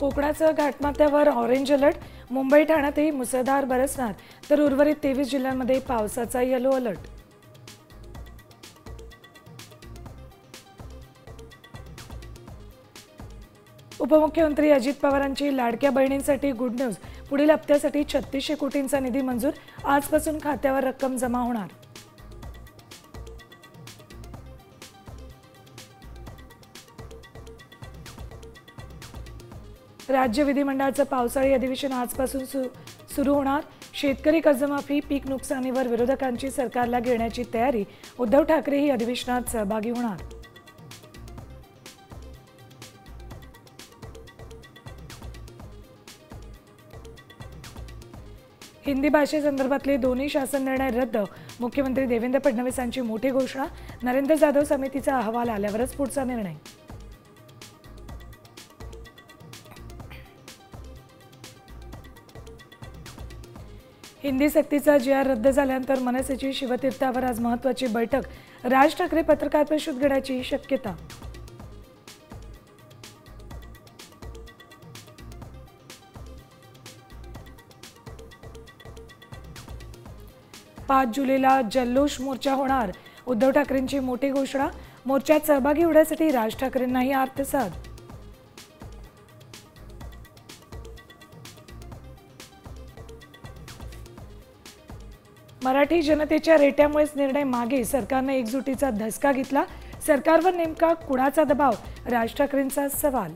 कोकणाच्या घाटमाथ्यावर orange alert, Mumbai ठाण्यातही मुसळधार बरसणार, तर उर्वरित 23 जिल्ह्यांमध्ये पावसाचा येलो अलर्ट. उपमुख्यमंत्री अजित पवारांची लाडक्या बहिणींसाठी गुड न्यूज. पुढील हप्त्यासाठी 3600 कोटींचा निधी मंजूर. आजपासून खात्यावर रक्कम जमा होणार. राज्य विधिमंडळाचं पावसाळी अधिवेशन आजपासून सुरू होणार. शेतकरी कर्जमाफी, पीक नुकसानीवर विरोधकांची सरकारला घेण्याची तयारी. उद्धव ठाकरे ही अधिवेशनात सहभागी होणार. हिंदी भाषेसंदर्भातले दोन्ही शासन निर्णय रद्द. मुख्यमंत्री देवेंद्र फडणवीसांची मोठी घोषणा. नरेंद्र जाधव समितीचा अहवाल आल्यावरच पुढचा निर्णय. हिंदी सक्तीचा जी.आर रद्द झाल्यानंतर मनसेची शिवतीर्थावर आज महत्त्वाची बैठक. राज ठाकरे पत्रकार परिषद घेण्याची शक्यता. पाच जुलैला जल्लोष मोर्चा होणार. उद्धव ठाकरेंची मोठी घोषणा. मोर्चात सहभागी होण्यासाठी राज ठाकरेंनाही अर्थसाद. मराठी जनतेच्या रेट्यामुळेच निर्णय मागे. सरकारने एकजुटीचा धसका घेतला. सरकारवर नेमका कुणाचा दबाव? राज ठाकरेंचा सवाल.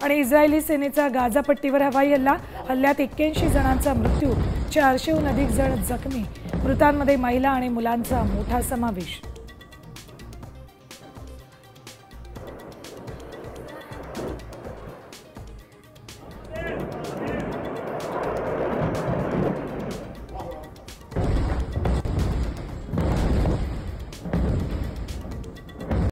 आणि इस्रायली सेनेचा गाझा पट्टीवर हवाई हल्ला. हल्ल्यात 81 जणांचा मृत्यू, 400हून अधिक जण जखमी. मृतांमध्ये महिला आणि मुलांचा मोठा समावेश.